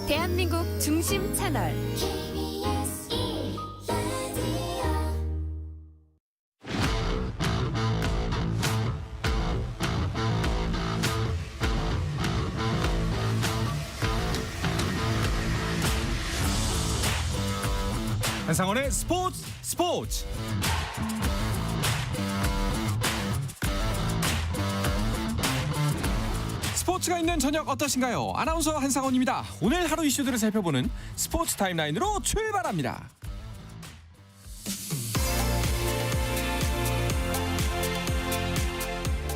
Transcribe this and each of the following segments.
대한민국 중심 채널 한상원의 스포츠. 스포츠가 있는 저녁 어떠신가요? 아나운서 한상원입니다. 오늘 하루 이슈들을 살펴보는 스포츠 타임라인으로 출발합니다.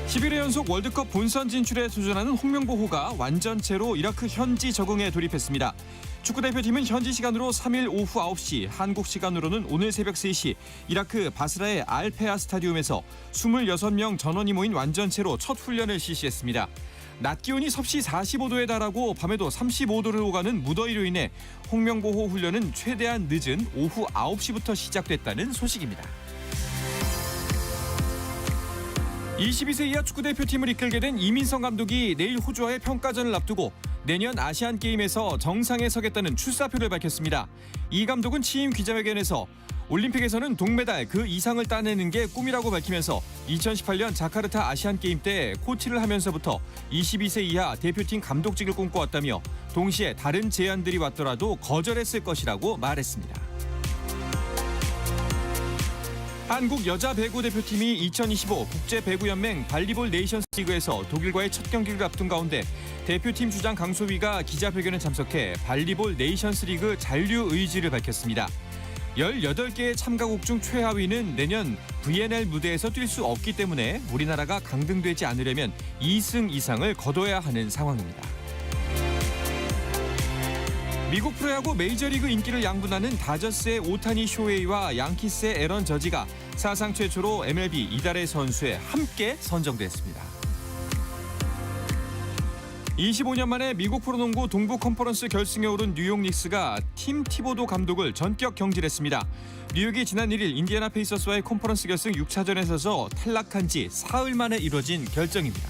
11회 연속 월드컵 본선 진출에 도전하는 홍명보호가 완전체로 이라크 현지 적응에 돌입했습니다. 축구대표팀은 현지 시간으로 3일 오후 9시, 한국 시간으로는 오늘 새벽 3시 이라크 바스라의 알페아 스타디움에서 26명 전원이 모인 완전체로 첫 훈련을 실시했습니다. 낮 기온이 섭씨 45도에 달하고 밤에도 35도를 오가는 무더위로 인해 홍명보호 훈련은 최대한 늦은 오후 9시부터 시작됐다는 소식입니다. 22세 이하 축구대표팀을 이끌게 된 이민성 감독이 내일 호주와의 평가전을 앞두고 내년 아시안게임에서 정상에 서겠다는 출사표를 밝혔습니다. 이 감독은 취임 기자회견에서 올림픽에서는 동메달 그 이상을 따내는 게 꿈이라고 밝히면서 2018년 자카르타 아시안게임 때 코치를 하면서부터 22세 이하 대표팀 감독직을 꿈꿔왔다며 동시에 다른 제안들이 왔더라도 거절했을 것이라고 말했습니다. 한국 여자 배구 대표팀이 2025 국제배구연맹 발리볼 네이션스리그에서 독일과의 첫 경기를 앞둔 가운데 대표팀 주장 강소희가 기자회견에 참석해 발리볼 네이션스리그 잔류 의지를 밝혔습니다. 18개의 참가국 중 최하위는 내년 VNL 무대에서 뛸 수 없기 때문에 우리나라가 강등되지 않으려면 2승 이상을 거둬야 하는 상황입니다. 미국 프로야구 메이저리그 인기를 양분하는 다저스의 오타니 쇼헤이와 양키스의 에런 저지가 사상 최초로 MLB 이달의 선수에 함께 선정됐습니다. 25년 만에 미국 프로농구 동부 컨퍼런스 결승에 오른 뉴욕 닉스가 팀 티보도 감독을 전격 경질했습니다. 뉴욕이 지난 1일 인디애나 페이서스와의 컨퍼런스 결승 6차전에 서서 탈락한 지 사흘 만에 이뤄진 결정입니다.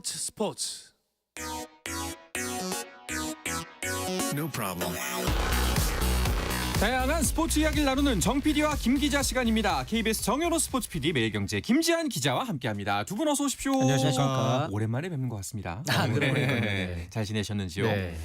스포츠. No problem. 다양한 스포츠 이야기를 나누는 정 PD와 김 기자 시간입니다. KBS 정현호 스포츠 PD, 매일경제 김지한 기자와 함께합니다. 두 분 어서 오십시오. 안녕하십니까. 오랜만에 뵙는 것 같습니다. 그러네요. 잘 지내셨는지요? 네.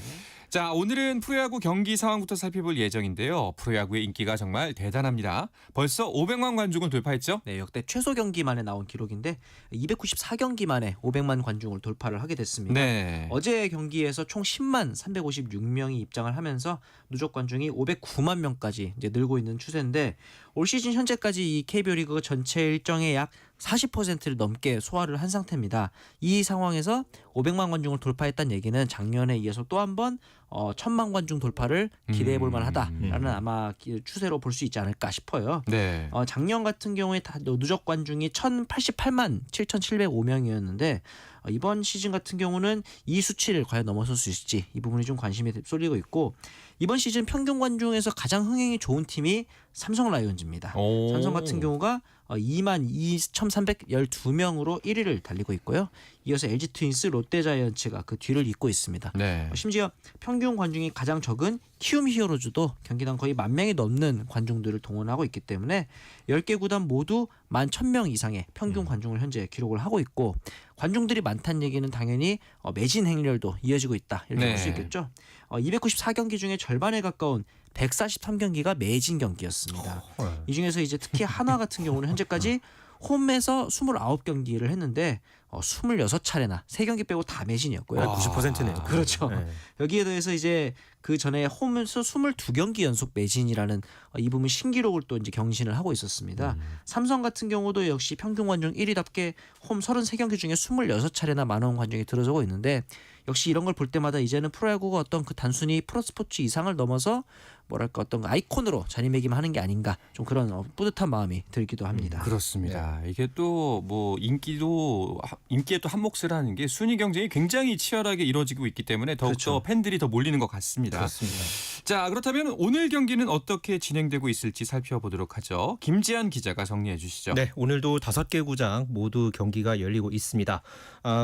자, 오늘은 프로야구 경기 상황부터 살펴볼 예정인데요. 프로야구의 인기가 정말 대단합니다. 벌써 500만 관중을 돌파했죠? 네, 역대 최소 경기 만에 나온 기록인데 294경기 만에 500만 관중을 돌파를 하게 됐습니다. 네. 어제 경기에서 총 10만 356명이 입장을 하면서 누적 관중이 509만 명까지 이제 늘고 있는 추세인데 올 시즌 현재까지 이 KBO 리그 전체 일정의 약 40%를 넘게 소화를 한 상태입니다. 이 상황에서 500만 관중을 돌파했다는 얘기는 작년에 이어서 또 한 번 1000만 관중 돌파를 기대해 볼 만하다라는 아마 추세로 볼 수 있지 않을까 싶어요. 네. 작년 같은 경우에 다 누적 관중이 1088만 7705명이었는데 이번 시즌 같은 경우는 이 수치를 과연 넘어설 수 있을지 이 부분이 좀 관심이 쏠리고 있고 이번 시즌 평균 관중에서 가장 흥행이 좋은 팀이 삼성 라이온즈입니다. 오. 삼성 같은 경우가 2만 2,312명으로 1위를 달리고 있고요. 이어서 LG 트윈스, 롯데 자이언츠가 그 뒤를 잇고 있습니다. 네. 심지어 평균 관중이 가장 적은 키움 히어로즈도 경기당 거의 10,000명이 넘는 관중들을 동원하고 있기 때문에 10개 구단 모두 11,000명 이상의 평균 관중을 현재 기록을 하고 있고 관중들이 많다는 얘기는 당연히 매진 행렬도 이어지고 있다 이렇게 네. 볼 수 있겠죠. 294경기 중에 절반에 가까운 143경기가 매진 경기였습니다. 이 중에서 이제 특히 한화 같은 경우는 현재까지 홈에서 29경기를 했는데 26차례나 3경기 빼고 다 매진이었고요. 90%네요. 그렇죠. 네. 여기에 더해서 이제 그 전에 홈에서 22경기 연속 매진이라는 이 부분 신기록을 또 이제 경신을 하고 있었습니다. 삼성 같은 경우도 역시 평균 관중 1위답게 홈 33경기 중에 26차례나 만원 관중이 들어서고 있는데 역시 이런 걸 볼 때마다 이제는 프로야구가 어떤 그 단순히 프로스포츠 이상을 넘어서 뭐랄까 어떤 아이콘으로 자리매김하는 게 아닌가 좀 그런 뿌듯한 마음이 들기도 합니다. 그렇습니다. 이게 또 뭐 인기에 또 한 몫을 하는 게 순위 경쟁이 굉장히 치열하게 이루어지고 있기 때문에 더욱더 그렇죠. 팬들이 더 몰리는 것 같습니다. 그렇습니다. 자, 그렇다면 오늘 경기는 어떻게 진행되고 있을지 살펴보도록 하죠. 김지한 기자가 정리해 주시죠. 네, 오늘도 5개 구장 모두 경기가 열리고 있습니다.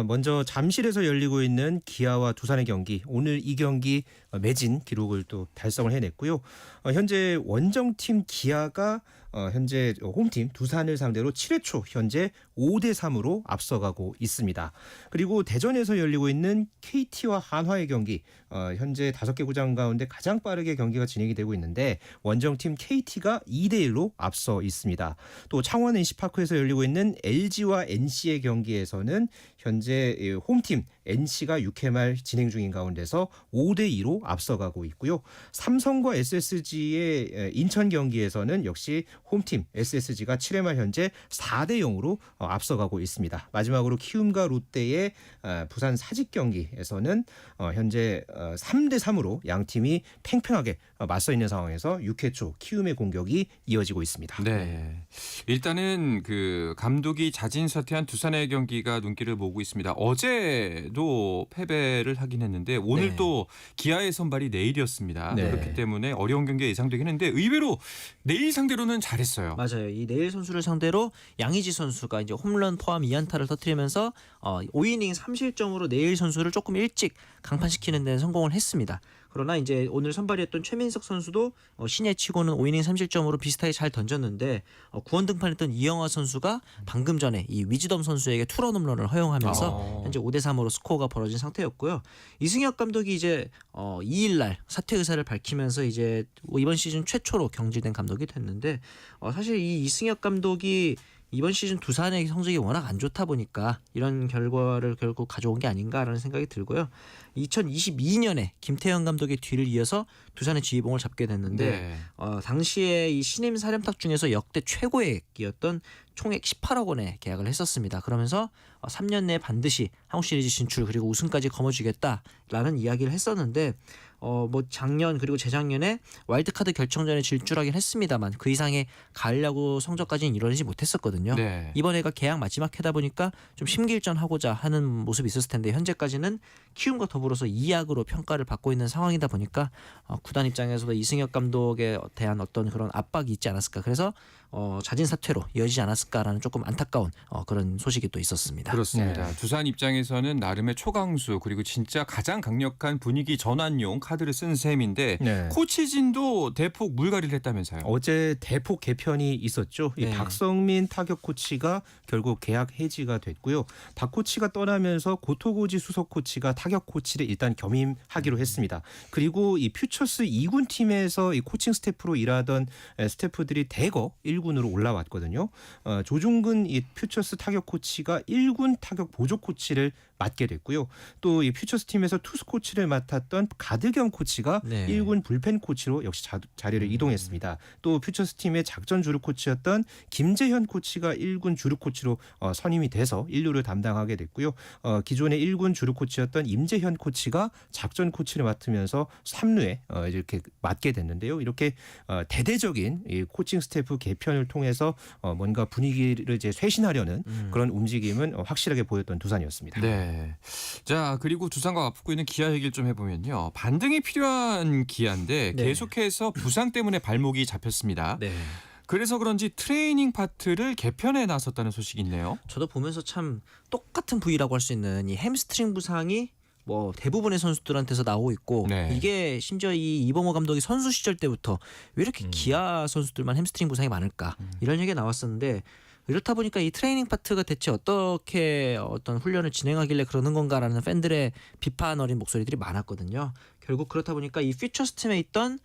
먼저 잠실에서 열리고 있는 기아와 두산의 경기. 오늘 이 경기 매진 기록을 또 달성을 해냈고요. 현재 원정팀 기아가 현재 홈팀 두산을 상대로 7회 초 현재 5대3으로 앞서가고 있습니다. 그리고 대전에서 열리고 있는 KT와 한화의 경기 현재 5개 구장 가운데 가장 빠르게 경기가 진행이 되고 있는데 원정팀 KT가 2대1로 앞서 있습니다. 또 창원 NC파크에서 열리고 있는 LG와 NC의 경기에서는 현재 홈팀 NC가 6회 말 진행 중인 가운데서 5대2로 앞서가고 있고요. 삼성과 SSG의 인천 경기에서는 역시 홈팀 SSG가 7회 말 현재 4대0으로 앞서가고 있습니다. 마지막으로 키움과 롯데의 부산 사직 경기에서는 현재 3대3으로 양 팀이 팽팽하게 맞서 있는 상황에서 6회 초 키움의 공격이 이어지고 있습니다. 네, 일단은 그 감독이 자진 사퇴한 두산의 경기가 눈길을 모으고 있습니다. 어제도 패배를 하긴 했는데 오늘 네. 또 기아의 선발이 내일이었습니다. 네. 그렇기 때문에 어려운 경기가 예상되긴 했는데 의외로 내일 상대로는 잘했어요. 맞아요. 이 내일 선수를 상대로 양의지 선수가 이제 홈런 포함 2안타를 터뜨리면서 5이닝 3실점으로 내일 선수를 조금 일찍 강판시키는 데는 성공을 했습니다. 그러나 이제 오늘 선발이었던 최민석 선수도 신예치고는 5이닝 3실점으로 비슷하게 잘 던졌는데 구원 등판했던 이영하 선수가 방금 전에 이 위즈덤 선수에게 투런 홈런을 허용하면서 현재 5대3으로 스코어가 벌어진 상태였고요. 이승엽 감독이 이제 2일 날 사퇴 의사를 밝히면서 이제 이번 시즌 최초로 경질된 감독이 됐는데 사실 이 이승엽 감독이 이번 시즌 두산의 성적이 워낙 안 좋다 보니까 이런 결과를 결국 가져온 게 아닌가라는 생각이 들고요. 2022년에 김태형 감독의 뒤를 이어서 두산의 지휘봉을 잡게 됐는데 네. 당시에 이 신임 사령탑 중에서 역대 최고액이었던 총액 18억 원의 계약을 했었습니다. 그러면서 3년 내에 반드시 한국 시리즈 진출 그리고 우승까지 거머쥐겠다라는 이야기를 했었는데 뭐 작년 그리고 재작년에 와일드카드 결정전에 질주하긴 했습니다만 그 이상의 가을 야구 성적까지는 이뤄내지 못했었거든요. 네. 이번 해가 계약 마지막 해다 보니까 좀 심기일전하고자 하는 모습이 있었을 텐데 현재까지는 키움과 더불어서 2약으로 평가를 받고 있는 상황이다 보니까 구단 입장에서도 이승엽 감독에 대한 어떤 그런 압박이 있지 않았을까. 그래서 자진 사퇴로 이어지지 않았을까라는 조금 안타까운 그런 소식이 또 있었습니다. 그렇습니다. 두산 입장에서는 나름의 초강수 그리고 진짜 가장 강력한 분위기 전환용 카드를 쓴 셈인데 네. 코치진도 대폭 물갈이를 했다면서요. 어제 대폭 개편이 있었죠. 이 네. 박성민 타격 코치가 결국 계약 해지가 됐고요. 박 코치가 떠나면서 고토고지 수석 코치가 타격 코치를 일단 겸임하기로 했습니다. 그리고 이 퓨처스 2군 팀에서 이 코칭 스태프로 일하던 스태프들이 대거 1군으로 올라왔거든요. 조중근 이 퓨처스 타격 코치가 1군 타격 보조 코치를 맡게 됐고요. 또 이 퓨처스 팀에서 투수 코치를 맡았던 가드겸 코치가 네. 1군 불펜 코치로 역시 자리를 이동했습니다. 또 퓨처스 팀의 작전 주루 코치였던 김재현 코치가 1군 주루 코치로 선임이 돼서 1루를 담당하게 됐고요. 기존의 1군 주루 코치였던 임재현 코치가 작전 코치를 맡으면서 3루에 이렇게 맡게 됐는데요. 이렇게 대대적인 이 코칭 스태프 개편을 통해서 뭔가 분위기를 이제 쇄신하려는 그런 움직임은 확실하게 보였던 두산이었습니다. 네. 자, 그리고 두산과 맞붙고 있는 기아 얘기를 좀 해보면요. 반등이 필요한 기아인데 네. 계속해서 부상 때문에 발목이 잡혔습니다. 네. 그래서 그런지 트레이닝 파트를 개편에 나섰다는 소식이 있네요. 저도 보면서 참 똑같은 부위라고 할 수 있는 이 햄스트링 부상이 뭐 대부분의 선수들한테서 나오고 있고 네. 이게 심지어 이 이범호 감독이 선수 시절 때부터 왜 이렇게 기아 선수들만 햄스트링 부상이 많을까 이런 얘기가 나왔었는데 이렇다 보니까 이 트레이닝 파트가 대체 어떻게 어떤 훈련을 진행하길래 그러는 건가라는 팬들의 비판 어린 목소리들이 많았거든요. 결국 그렇다 보니까 이 퓨처스팀에 있던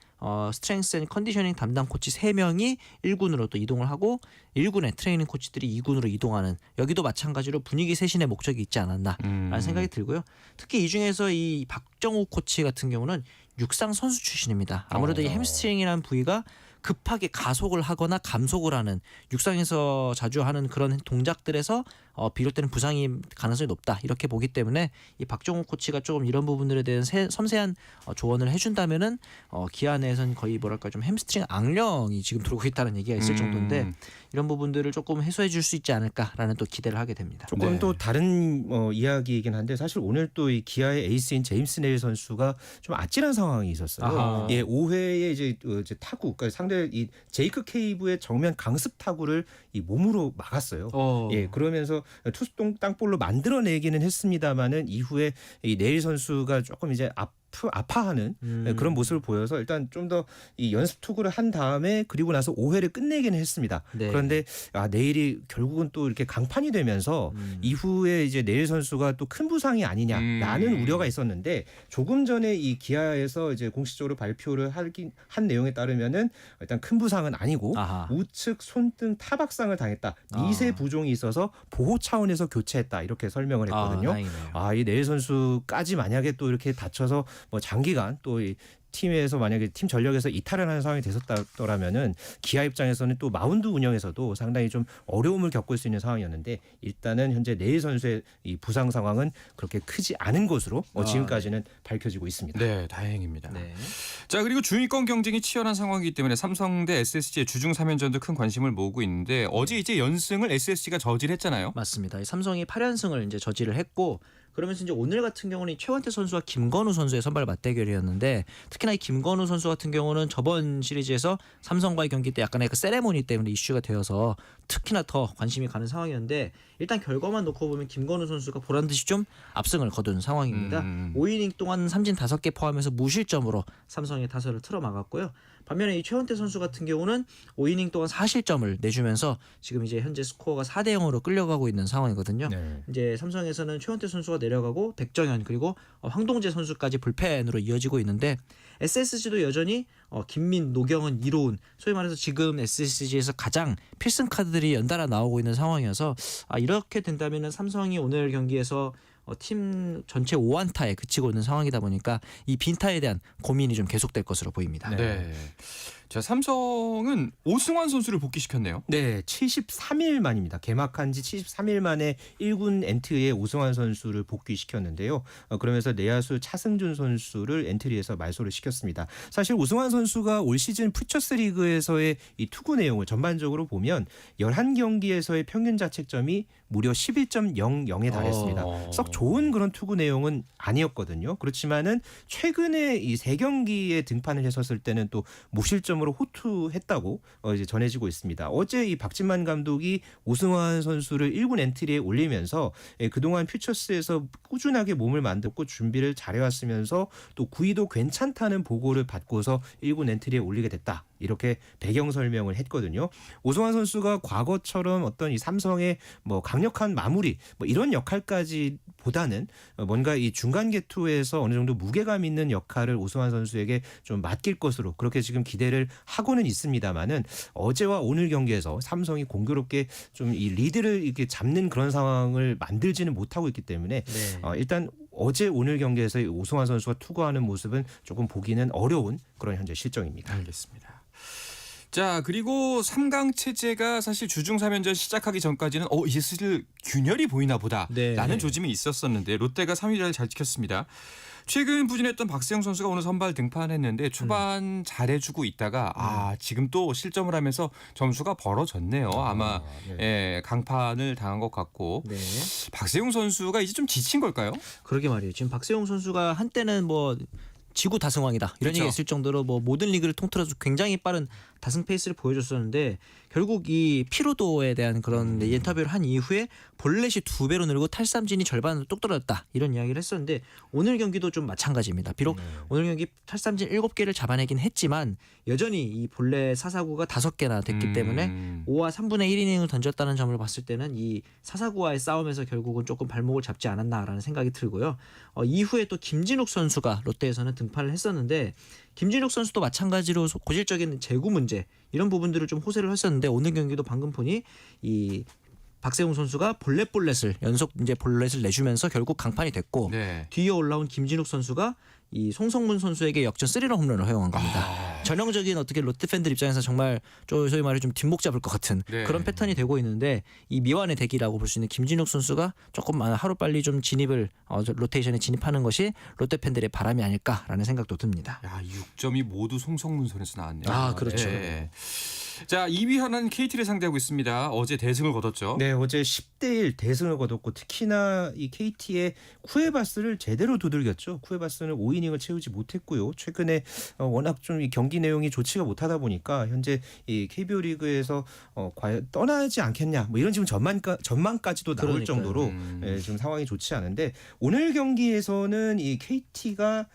스트렝스 앤 컨디셔닝 담당 코치 3명이 1군으로 또 이동을 하고 1군의 트레이닝 코치들이 2군으로 이동하는, 여기도 마찬가지로 분위기 쇄신의 목적이 있지 않았나라는 생각이 들고요. 특히 이 중에서 이 박정우 코치 같은 경우는 육상 선수 출신입니다. 아무래도 이 햄스트링이라는 부위가 급하게 가속을 하거나 감속을 하는, 육상에서 자주 하는 그런 동작들에서 비롯되는 부상이 가능성이 높다, 이렇게 보기 때문에 이 박정우 코치가 조금 이런 부분들에 대한 섬세한 조언을 해준다면은 기아 내에서는 거의 뭐랄까 좀 햄스트링 악령이 지금 돌고 있다는 얘기가 있을 정도인데, 이런 부분들을 조금 해소해 줄 수 있지 않을까라는 또 기대를 하게 됩니다. 조금 네. 또 다른 이야기이긴 한데 사실 오늘 또 이 기아의 에이스인 제임스 네일 선수가 좀 아찔한 상황이 있었어요. 아하. 예, 5회에 이제 타구, 그러니까 상대 이 제이크 케이브의 정면 강습 타구를 이 몸으로 막았어요. 예, 그러면서 투수 땅볼로 만들어내기는 했습니다만은 이후에 이 네일 선수가 조금 이제 아파하는 그런 모습을 보여서 일단 좀 더 이 연습 투구를 한 다음에 그리고 나서 5회를 끝내기는 했습니다. 네. 그런데 내일이 결국은 또 이렇게 강판이 되면서 이후에 이제 네일 선수가 또 큰 부상이 아니냐라는 우려가 있었는데, 조금 전에 이 기아에서 이제 공식적으로 발표를 한 내용에 따르면은 일단 큰 부상은 아니고 아하. 우측 손등 타박상을 당했다. 미세 부종이 있어서 보호 차원에서 교체했다, 이렇게 설명을 했거든요. 다행이네요. 이 네일 선수까지 만약에 또 이렇게 다쳐서 뭐 장기간 또 이 팀에서 만약에 팀 전력에서 이탈을 하는 상황이 됐었더라면은 기아 입장에서는 또 마운드 운영에서도 상당히 좀 어려움을 겪을 수 있는 상황이었는데, 일단은 현재 네일 선수의 이 부상 상황은 그렇게 크지 않은 것으로 지금까지는 밝혀지고 있습니다. 네, 다행입니다. 네. 자, 그리고 중위권 경쟁이 치열한 상황이기 때문에 삼성 대 SSG의 주중 3연전도 큰 관심을 모으고 있는데, 어제 이제 연승을 SSG가 저질했잖아요. 맞습니다. 삼성이 8연승을 이제 저지를 했고, 그러면서 이제 오늘 같은 경우는 이 최원태 선수와 김건우 선수의 선발 맞대결이었는데, 특히나 이 김건우 선수 같은 경우는 저번 시리즈에서 삼성과의 경기 때 약간의 그 세레모니 때문에 이슈가 되어서 특히나 더 관심이 가는 상황이었는데, 일단 결과만 놓고 보면 김건우 선수가 보란듯이 좀 압승을 거둔 상황입니다. 5이닝 동안 삼진 5개 포함해서 무실점으로 삼성의 타선을 틀어막았고요. 반면에 이 최원태 선수 같은 경우는 5이닝 동안 4실점을 내주면서 지금 이제 현재 스코어가 4대 0으로 끌려가고 있는 상황이거든요. 네. 이제 삼성에서는 최원태 선수가 내려가고 백정현 그리고 황동재 선수까지 불펜으로 이어지고 있는데, SSG도 여전히 김민, 노경은, 이로운, 소위 말해서 지금 SSG에서 가장 필승 카드들이 연달아 나오고 있는 상황이어서 이렇게 된다면은 삼성이 오늘 경기에서 팀 전체 5안타에 그치고 있는 상황이다 보니까 이 빈타에 대한 고민이 좀 계속될 것으로 보입니다. 네. 자, 삼성은 오승환 선수를 복귀시켰네요. 네, 73일 만입니다. 개막한 지 73일 만에 1군 엔트리에 오승환 선수를 복귀시켰는데요. 그러면서 내야수 차승준 선수를 엔트리에서 말소를 시켰습니다. 사실 오승환 선수가 올 시즌 퓨처스 리그에서의 이 투구 내용을 전반적으로 보면 11경기에서의 평균 자책점이 무려 11.00에 달했습니다. 썩 좋은 그런 투구 내용은 아니었거든요. 그렇지만은 최근에 이 3경기에 등판을 했었을 때는 또 무실점으로 호투했다고 이제 전해지고 있습니다. 어제 이 박진만 감독이 오승환 선수를 1군 엔트리에 올리면서 그동안 퓨처스에서 꾸준하게 몸을 만들고 준비를 잘해왔으면서 또 구위도 괜찮다는 보고를 받고서 1군 엔트리에 올리게 됐다, 이렇게 배경 설명을 했거든요. 오승환 선수가 과거처럼 어떤 이 삼성의 뭐 강력한 마무리 이런 역할까지 보다는 뭔가 이 중간 개투에서 어느 정도 무게감 있는 역할을 오승환 선수에게 좀 맡길 것으로 그렇게 지금 기대를 하고는 있습니다만은, 어제와 오늘 경기에서 삼성이 공교롭게 좀 이 리드를 이렇게 잡는 그런 상황을 만들지는 못하고 있기 때문에 일단 어제 오늘 경기에서 오승환 선수가 투구하는 모습은 조금 보기는 어려운 그런 현재 실정입니다. 알겠습니다. 자, 그리고 3강 체제가 사실 주중 3연전 시작하기 전까지는 이제 슬슬 균열이 보이나 보다 라는 조짐이 있었었는데, 롯데가 3위를 잘 지켰습니다. 최근 부진했던 박세영 선수가 오늘 선발 등판했는데 초반 잘해주고 있다가 지금 또 실점을 하면서 점수가 벌어졌네요. 아마 강판을 당한 것 같고. 네. 박세용 선수가 이제 좀 지친 걸까요? 그러게 말이에요. 지금 박세용 선수가 한때는 뭐 지구 다승왕이다 이런 그렇죠. 얘기가 있을 정도로 뭐 모든 리그를 통틀어서 굉장히 빠른 다승 페이스를 보여줬었는데 결국 이 피로도에 대한 그런 인터뷰를 한 이후에 볼넷이 2배로 늘고 탈삼진이 절반으로 뚝 떨어졌다 이런 이야기를 했었는데 오늘 경기도 좀 마찬가지입니다. 비록 오늘 경기 탈삼진 7개를 잡아내긴 했지만 여전히 이 볼넷 사사구가 5개나 됐기 때문에 5와 3분의 1이닝을 던졌다는 점을 봤을 때는 이 사사구와의 싸움에서 결국은 조금 발목을 잡지 않았나라는 생각이 들고요. 이후에 또 김진욱 선수가 롯데에서는 등판을 했었는데 김진욱 선수도 마찬가지로 고질적인 제구 문제 이런 부분들을 좀 호소를 했었는데 오늘 경기도 방금 보니 이 박세웅 선수가 볼넷을 연속 이제 볼넷을 내주면서 결국 강판이 됐고 네. 뒤에 올라온 김진욱 선수가 이 송성문 선수에게 역전 3런 홈런을 허용한 겁니다. 전형적인 어떻게 롯데 팬들 입장에서 정말 소위 말해 좀 뒷목 잡을 것 같은 네. 그런 패턴이 되고 있는데 이 미완의 대기라고 볼 수 있는 김진욱 선수가 조금 하루빨리 좀 진입을 로테이션에 진입하는 것이 롯데 팬들의 바람이 아닐까라는 생각도 듭니다. 야, 6점이 모두 송성문 손에서 나왔네요. 아, 그렇죠. 네. 자, 2위 하나는 KT를 상대하고 있습니다. 어제 대승을 거뒀죠. 네, 어제 10대1 대승을 거뒀고 특히나 이 KT의 쿠에바스를 제대로 두들겼죠. 쿠에바스는 5이닝을 채우지 못했고요. 최근에 워낙 좀 이 경기 내용이 좋지가 못하다 보니까 현재 이 KBO 리그에서 과연 떠나지 않겠냐 뭐 이런 지금 전망까지도 나올 그러니까요. 정도로 좀 상황이 좋지 않은데 오늘 경기에서는 이 KT가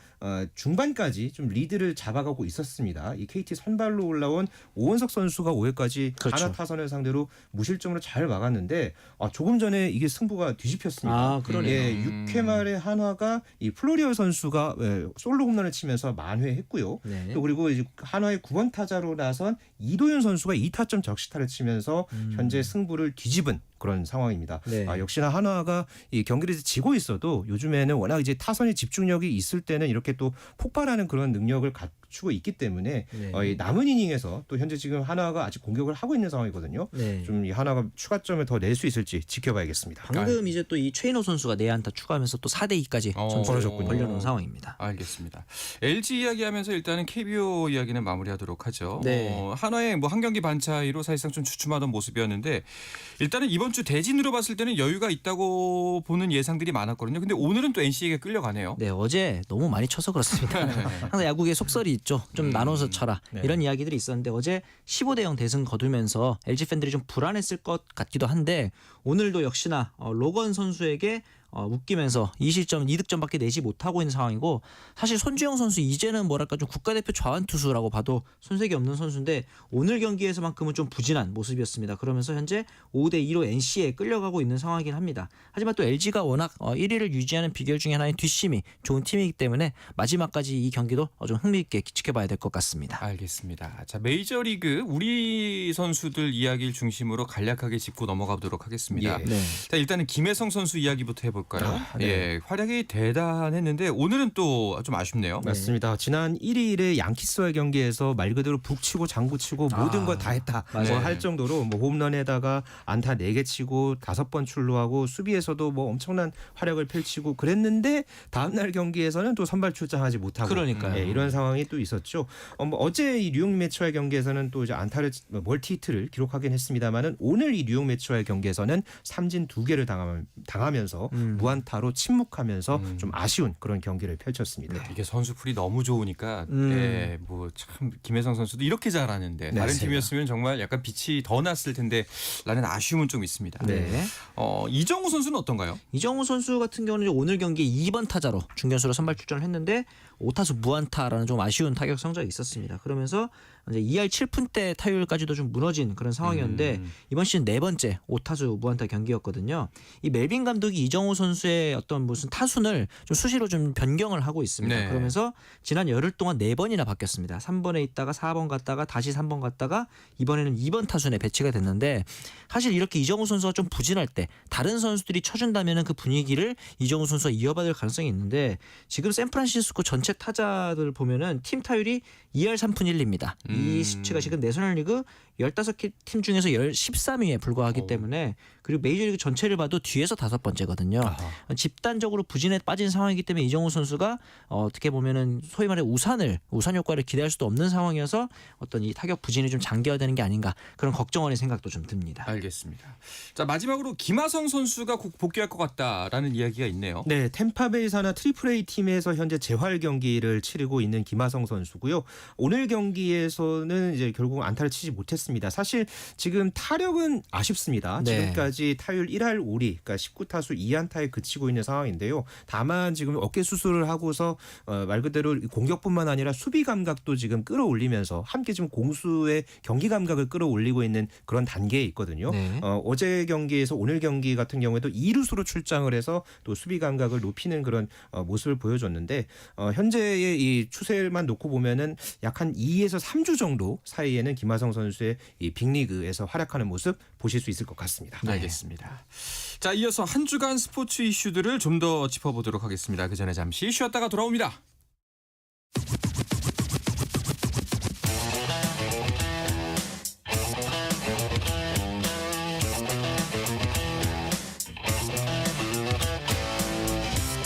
중반까지 좀 리드를 잡아가고 있었습니다. 이 KT 선발로 올라온 오원석 선수가 5회까지 그렇죠. 하나 타선을 상대로 무실점으로 잘 막았는데 조금 전에 이게 승부가 뒤집혔습니다. 아, 그러네요. 예, 6회 말에 한화가 이 플로리얼 선수가 솔로 홈런을 치면서 만회했고요. 네. 또 그리고 이제 한화의 9번 타자로 나선 이도현 선수가 2타점 적시타를 치면서 현재 승부를 뒤집은 그런 상황입니다. 네. 역시나 한화가 이 경기를 지고 있어도 요즘에는 워낙 이제 타선의 집중력이 있을 때는 이렇게 또 폭발하는 그런 능력을 갖추고 있기 때문에 네. 이 남은 이닝에서 또 현재 지금 한화가 아직 공격을 하고 있는 상황이거든요. 네. 좀 이 한화가 추가점을 더 낼 수 있을지 지켜봐야겠습니다. 방금 이제 또 이 최인호 선수가 내안타 추가하면서 또 4대2까지 벌어졌군요. 벌려놓은 상황입니다. 알겠습니다. LG 이야기하면서 일단은 KBO 이야기는 마무리하도록 하죠. 네. 한화의 뭐 한 경기 반 차이로 사실상 좀 주춤하던 모습이었는데 일단은 이번 주 대진으로 봤을 때는 여유가 있다고 보는 예상들이 많았거든요. 근데 오늘은 또 NC에게 끌려가네요. 네, 어제 너무 많이 쳐서 그렇습니다. 항상 야구에 속설이 있죠. 좀 나눠서 쳐라. 네. 이런 이야기들이 있었는데 어제 15대0 대승 거두면서 LG 팬들이 좀 불안했을 것 같기도 한데 오늘도 역시나 로건 선수에게 웃기면서 2실점 2득점밖에 내지 못하고 있는 상황이고 사실 손주영 선수 이제는 뭐랄까 좀 국가대표 좌완 투수라고 봐도 손색이 없는 선수인데 오늘 경기에서만큼은 좀 부진한 모습이었습니다. 그러면서 현재 5대2로 NC에 끌려가고 있는 상황이긴 합니다. 하지만 또 LG가 워낙 1위를 유지하는 비결 중에 하나인 뒷심이 좋은 팀이기 때문에 마지막까지 이 경기도 좀 흥미있게 지켜봐야 될 것 같습니다. 알겠습니다. 자, 메이저리그 우리 선수들 이야기를 중심으로 간략하게 짚고 넘어가 보도록 하겠습니다. 예. 네. 자, 일단은 김혜성 선수 이야기부터 해볼까요? 네. 예, 활약이 대단했는데 오늘은 또 좀 아쉽네요. 맞습니다. 지난 1일에 양키스와의 경기에서 말 그대로 북치고 장구치고 모든 걸 다 했다 맞아요. 할 정도로 뭐 홈런에다가 안타 4개 치고 5번 출루하고 수비에서도 뭐 엄청난 활약을 펼치고 그랬는데 다음날 경기에서는 또 선발 출장하지 못하고 그러니까요. 예, 이런 상황이 또 있었죠. 어제 이 뉴욕 매츠와의 경기에서는 또 이제 안타를 멀티 히트를 기록하긴 했습니다만은 오늘 이 뉴욕 매츠와의 경기에서는 삼진 2개를 당하면서 무안타로 침묵하면서 좀 아쉬운 그런 경기를 펼쳤습니다. 이게 선수풀이 너무 좋으니까 예, 뭐 참 김혜성 선수도 이렇게 잘하는데 다른 맞습니다. 팀이었으면 정말 약간 빛이 더 났을 텐데 라는 아쉬움은 좀 있습니다. 네. 이정우 선수는 어떤가요? 이정우 선수 같은 경우는 오늘 경기에 2번 타자로 중견수로 선발 출전을 했는데 5타수 무안타라는 좀 아쉬운 타격 성적이 있었습니다. 그러면서 이제 2할 7푼대 타율까지도 좀 무너진 그런 상황이었는데 이번 시즌 4번째 5타수 무안타 경기였거든요. 이 멜빈 감독이 이정우 선수의 어떤 무슨 타순을 좀 수시로 좀 변경을 하고 있습니다. 네. 그러면서 지난 열흘 동안 4번이나 바뀌었습니다. 3번에 있다가 4번 갔다가 다시 3번 갔다가 이번에는 2번 타순에 배치가 됐는데 사실 이렇게 이정우 선수가 좀 부진할 때 다른 선수들이 쳐준다면 그 분위기를 이정우 선수가 이어받을 가능성이 있는데 지금 샌프란시스코 전체 타자들 보면은 팀 타율이 2할 3푼 1리입니다. 이 수치가 지금 내셔널리그 15개 팀 중에서 13위에 불과하기 때문에 그리고 메이저리그 전체를 봐도 뒤에서 5번째거든요. 집단적으로 부진에 빠진 상황이기 때문에 이정우 선수가 어떻게 보면은 소위 말해 우산 효과를 기대할 수도 없는 상황이어서 어떤 이 타격 부진이 좀 장기화되는 게 아닌가 그런 걱정하는 생각도 좀 듭니다. 알겠습니다. 자, 마지막으로 김하성 선수가 곧 복귀할 것 같다라는 이야기가 있네요. 네, 템파베이 산하 트리플 A 팀에서 현재 재활 경기를 치르고 있는 김하성 선수고요. 오늘 경기에서 경기에서는 이제 결국 안타를 치지 못했습니다. 사실 지금 타력은 아쉽습니다. 네. 지금까지 타율 1할 5리, 그러니까 19타수 2안타에 그치고 있는 상황인데요. 다만 지금 어깨 수술을 하고서 말 그대로 공격뿐만 아니라 수비 감각도 지금 끌어올리면서 함께 지금 공수의 경기 감각을 끌어올리고 있는 그런 단계에 있거든요. 네. 어제 경기에서 오늘 경기 같은 경우에도 2루수로 출장을 해서 또 수비 감각을 높이는 그런 모습을 보여줬는데 현재의 이 추세만 놓고 보면은 약 한 2에서 3주 정도 사이에는 김하성 선수의 이 빅리그에서 활약하는 모습 보실 수 있을 것 같습니다. 네. 알겠습니다. 자, 이어서 한 주간 스포츠 이슈들을 좀 더 짚어보도록 하겠습니다. 그 전에 잠시 쉬었다가 돌아옵니다.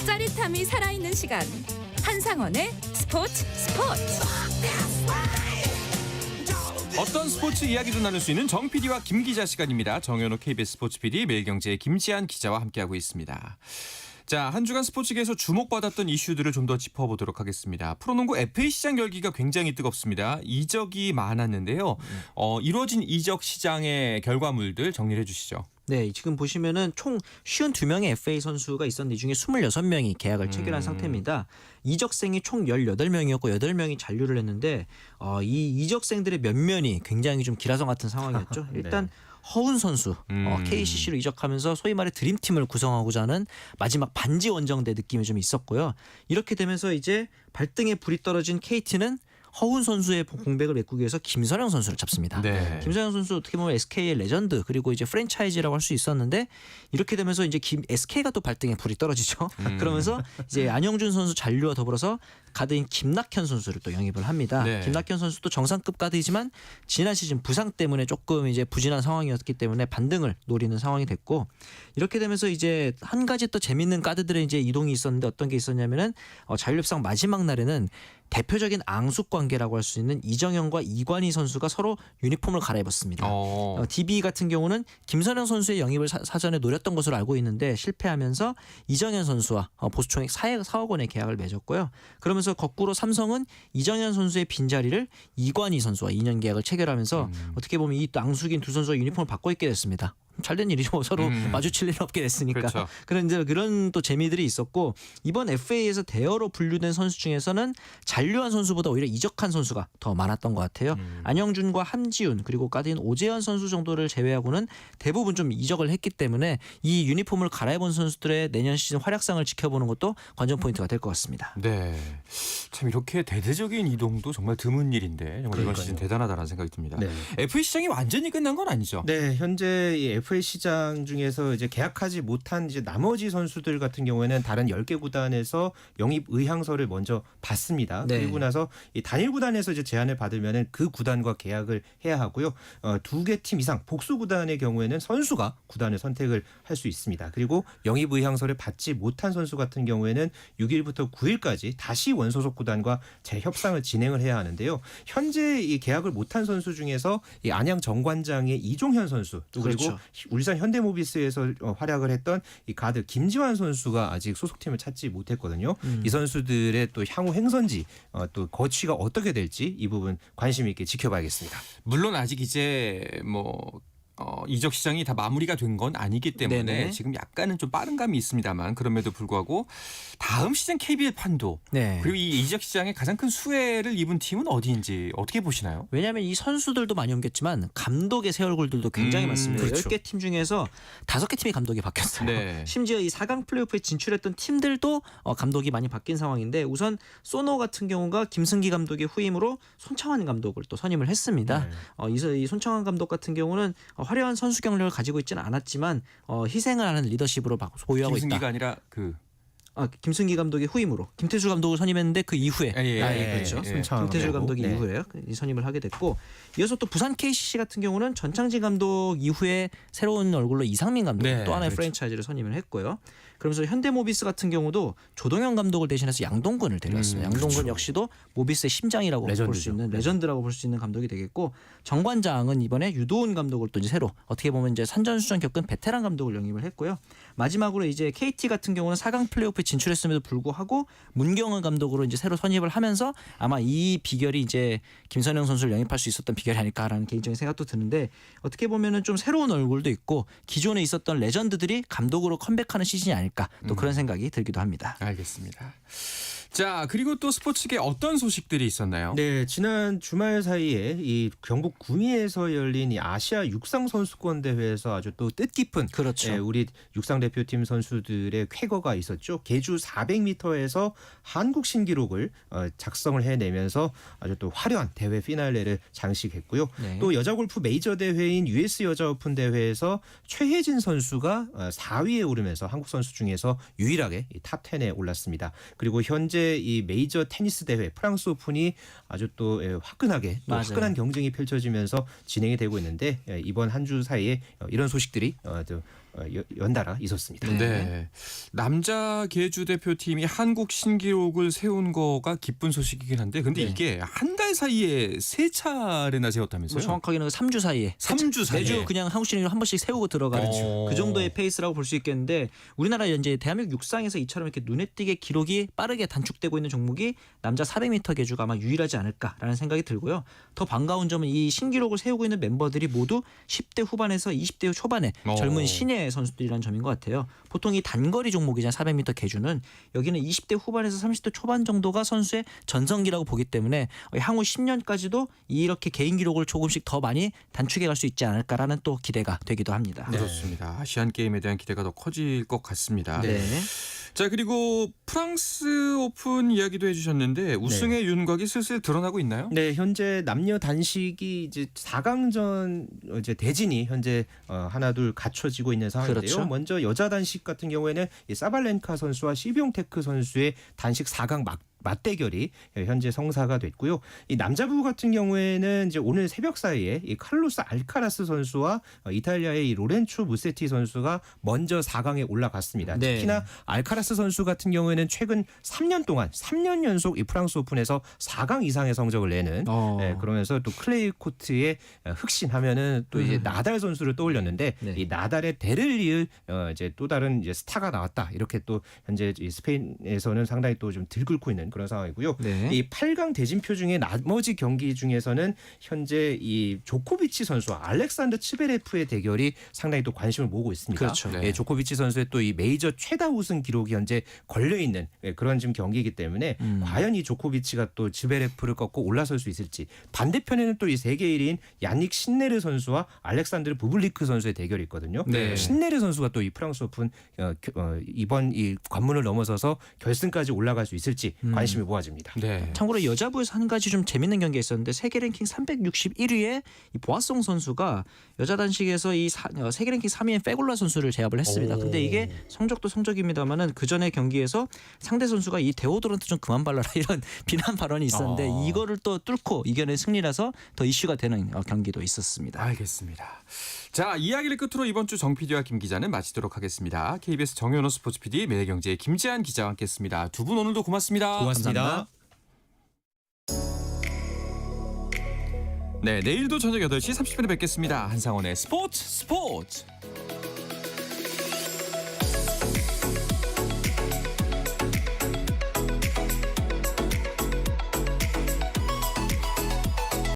짜릿함이 살아있는 시간. 한상원의 스포츠. 어떤 스포츠 이야기도 나눌 수 있는 정 PD와 김 기자 시간입니다. 정현호 KBS 스포츠 PD, 매일경제의 김지한 기자와 함께하고 있습니다. 자, 한 주간 스포츠계에서 주목받았던 이슈들을 좀 더 짚어보도록 하겠습니다. 프로농구 FA 시장 열기가 굉장히 뜨겁습니다. 이적이 많았는데요. 이루어진 이적 시장의 결과물들 정리해 주시죠. 네, 지금 보시면은 총 52명의 FA 선수가 있었는데 이 중에 26명이 계약을 체결한 상태입니다. 이적생이 총 18명이었고 8명이 잔류를 했는데 이 이적생들의 면면이 굉장히 좀 기라성 같은 상황이었죠. 일단 허운 선수 KCC로 이적하면서 소위 말해 드림팀을 구성하고자 하는 마지막 반지 원정대 느낌이 좀 있었고요. 이렇게 되면서 이제 발등에 불이 떨어진 KT는 허운 선수의 공백을 메꾸기 위해서 김선영 선수를 잡습니다. 네. 김선영 선수 어떻게 보면 SK의 레전드 그리고 이제 프랜차이즈라고 할 수 있었는데 이렇게 되면서 이제 SK가 또 발등에 불이 떨어지죠. 그러면서 이제 안영준 선수 잔류와 더불어서 가드인 김낙현 선수를 또 영입을 합니다. 네. 김낙현 선수도 정상급 가드이지만 지난 시즌 부상 때문에 조금 이제 부진한 상황이었기 때문에 반등을 노리는 상황이 됐고 이렇게 되면서 이제 한 가지 또 재밌는 가드들의 이제 이동이 있었는데 어떤 게 있었냐면은 잔류협상 마지막 날에는 대표적인 앙숙 관계라고 할 수 있는 이정현과 이관희 선수가 서로 유니폼을 갈아입었습니다. DB 같은 경우는 김선영 선수의 영입을 사전에 노렸던 것으로 알고 있는데 실패하면서 이정현 선수와 보수총액 4억 원의 계약을 맺었고요. 그러면서 거꾸로 삼성은 이정현 선수의 빈자리를 이관희 선수와 2년 계약을 체결하면서 어떻게 보면 이 앙숙인 두 선수가 유니폼을 바꿔 입게 됐습니다. 잘된 일이죠. 서로 마주칠 일은 없게 됐으니까. 그렇죠. 그런 또 재미들이 있었고 이번 FA에서 대여로 분류된 선수 중에서는 잔류한 선수보다 오히려 이적한 선수가 더 많았던 것 같아요. 안영준과 함지훈 그리고 가드인 오재현 선수 정도를 제외하고는 대부분 좀 이적을 했기 때문에 이 유니폼을 갈아입은 선수들의 내년 시즌 활약상을 지켜보는 것도 관전 포인트가 될 것 같습니다. 네, 참 이렇게 대대적인 이동도 정말 드문 일인데 정말 이번 시즌 대단하다는 생각이 듭니다. 네. FA 시장이 완전히 끝난 건 아니죠? 네, 현재 이 FA 시장 중에서 이제 계약하지 못한 이제 나머지 선수들 같은 경우에는 다른 10개 구단에서 영입 의향서를 먼저 받습니다. 네. 그리고 나서 이 단일 구단에서 이제 제안을 받으면은 그 구단과 계약을 해야 하고요. 2개 팀 이상 복수 구단의 경우에는 선수가 구단을 선택을 할 수 있습니다. 그리고 영입 의향서를 받지 못한 선수 같은 경우에는 6일부터 9일까지 다시 원소속 구단과 재협상을 진행을 해야 하는데요. 현재 이 계약을 못한 선수 중에서 이 안양 정관장의 이종현 선수 또 그리고 그렇죠. 울산 현대모비스에서 활약을 했던 이 가드 김지환 선수가 아직 소속팀을 찾지 못했거든요. 이 선수들의 또 향후 행선지 또 거취가 어떻게 될지 이 부분 관심 있게 지켜봐야겠습니다. 물론 아직 이제 이적 시장이 다 마무리가 된 건 아니기 때문에 네네. 지금 약간은 좀 빠른 감이 있습니다만 그럼에도 불구하고 다음 시즌 KBL 판도 네. 그리고 이 이적 시장에 가장 큰 수혜를 입은 팀은 어디인지 어떻게 보시나요? 왜냐하면 이 선수들도 많이 옮겼지만 감독의 새 얼굴들도 굉장히 많습니다. 그렇죠. 10개 팀 중에서 5개 팀이 감독이 바뀌었어요. 네. 심지어 이 4강 플레이오프에 진출했던 팀들도 감독이 많이 바뀐 상황인데 우선 소노 같은 경우가 김승기 감독의 후임으로 손창환 감독을 또 선임을 했습니다. 이 손창환 감독 같은 경우는 화려한 선수 경력을 가지고 있지는 않았지만 희생을 하는 리더십으로 보유하고 김승기가 있다. 아니라 김승기 감독의 후임으로 김태수 감독을 선임했는데 그 이후에 그렇죠. 김태수 감독이 이후에 선임을 하게 됐고 이어서 또 부산 KCC 같은 경우는 전창진 감독 이후에 새로운 얼굴로 이상민 감독 또 하나의 프랜차이즈를 선임을 했고요. 그러면서 현대모비스 같은 경우도 조동현 감독을 대신해서 양동근을 데려왔습니다. 양동근 그렇죠. 역시도 모비스의 심장이라고 볼 수 있는 레전드라고 볼 수 있는 감독이 되겠고 정관장은 이번에 유도훈 감독을 또 이제 새로 어떻게 보면 이제 산전수전 겪은 베테랑 감독을 영입을 했고요. 마지막으로 이제 KT 같은 경우는 4강 플레이오프에 진출했음에도 불구하고 문경은 감독으로 이제 새로 선임을 하면서 아마 이 비결이 이제 김선영 선수를 영입할 수 있었던 비결이 아닐까라는 개인적인 생각도 드는데 어떻게 보면은 좀 새로운 얼굴도 있고 기존에 있었던 레전드들이 감독으로 컴백하는 시즌이 아닐까 또 그런 생각이 들기도 합니다. 알겠습니다. 자, 그리고 또 스포츠계 어떤 소식들이 있었나요? 네, 지난 주말 사이에 이 경북 구미에서 열린 이 아시아 육상 선수권 대회에서 아주 또 뜻깊은 그렇죠. 우리 육상 대표팀 선수들의 쾌거가 있었죠. 계주 400m에서 한국 신기록을 작성을 해내면서 아주 또 화려한 대회 피날레를 장식했고요. 네. 또 여자 골프 메이저 대회인 US 여자 오픈 대회에서 최혜진 선수가 4위에 오르면서 한국 선수 중에서 유일하게 이 탑 10에 올랐습니다. 그리고 현재 이 메이저 테니스 대회 프랑스 오픈이 아주 또 화끈하게 또 맞아요. 화끈한 경쟁이 펼쳐지면서 진행이 되고 있는데 이번 한 주 사이에 이런 소식들이 연달아 있었습니다. 네. 남자 계주 대표팀이 한국 신기록을 세운 거가 기쁜 소식이긴 한데 근데 네. 이게 한 달 사이에 3차례나 세웠다면서요? 뭐 정확하게는 3주 사이에 3주 사이에 매주 그냥 한국 신기록 한 번씩 세우고 들어가는 그 정도의 페이스라고 볼 수 있겠는데 우리나라 이제 대한민국 육상에서 이처럼 이렇게 눈에 띄게 기록이 빠르게 단축되고 있는 종목이 남자 400m 계주가 아마 유일하지 않을까라는 생각이 들고요. 더 반가운 점은 이 신기록을 세우고 있는 멤버들이 모두 10대 후반에서 20대 초반의 젊은 신예 선수들이라는 점인 것 같아요. 보통 이 단거리 종목이잖아요. 400m 계주는 여기는 20대 후반에서 30대 초반 정도가 선수의 전성기라고 보기 때문에 향후 10년까지도 이렇게 개인 기록을 조금씩 더 많이 단축해 갈 수 있지 않을까라는 또 기대가 되기도 합니다. 그렇습니다. 아시안 게임에 대한 기대가 더 커질 것 같습니다. 네. 자, 그리고 프랑스 오픈 이야기도 해주셨는데 우승의 윤곽이 슬슬 드러나고 있나요? 네, 현재 남녀 단식이 이제 4강전 이제 대진이 현재 하나둘 갖춰지고 있는 상황인데요. 그렇죠. 먼저 여자 단식 같은 경우에는 이 사발렌카 선수와 시비용테크 선수의 단식 4강 맞대결이 현재 성사가 됐고요. 이 남자부 같은 경우에는 이제 오늘 새벽 사이에 이 칼로스 알카라스 선수와 이탈리아의 이 로렌초 무세티 선수가 먼저 4강에 올라갔습니다. 네. 특히나 알카라스 선수 같은 경우에는 최근 3년 동안 3년 연속 이 프랑스 오픈에서 4강 이상의 성적을 내는 그러면서 또 클레이 코트에 흑신하면은 또 이제 나달 선수를 떠올렸는데 네. 이 나달의 대를 이을 이제 또 다른 이제 스타가 나왔다. 이렇게 또 현재 이 스페인에서는 상당히 또 좀 들끓고 있는 그런 상황이고요. 네. 이 8강 대진표 중에 나머지 경기 중에서는 현재 이 조코비치 선수와 알렉산더 츠베레프의 대결이 상당히 또 관심을 모으고 있습니다. 그렇죠. 네. 예, 조코비치 선수의 또 이 메이저 최다 우승 기록이 현재 걸려 있는 그런 지금 경기이기 때문에 과연 이 조코비치가 또 츠베레프를 꺾고 올라설 수 있을지. 반대편에는 또 이 세계 1위인 야닉 신네르 선수와 알렉산드르 부블리크 선수의 대결이 있거든요. 네. 신네르 선수가 또 이 프랑스 오픈 이번 이 관문을 넘어서서 결승까지 올라갈 수 있을지 관심이 모아집니다. 네. 참고로 여자부에서 한 가지 좀 재밌는 경기가 있었는데 세계 랭킹 361위에 이 보아송 선수가 여자 단식에서 이 세계 랭킹 3위인 페골라 선수를 제압을 했습니다. 근데 이게 성적도 성적입니다만은 그 전에 경기에서 상대 선수가 이 데오도런트 좀 그만 발라라 이런 비난 발언이 있었는데 이거를 또 뚫고 이겨낸 승리라서 더 이슈가 되는 경기도 있었습니다. 알겠습니다. 자, 이야기를 끝으로 이번 주 정 PD와 김 기자는 마치도록 하겠습니다. KBS 정현호 스포츠 PD, 매일경제의 김지한 기자와 함께했습니다. 두 분 오늘도 고맙습니다. 고맙습니다. 네, 내일도 저녁 8시 30분에 뵙겠습니다. 한상원의 스포츠.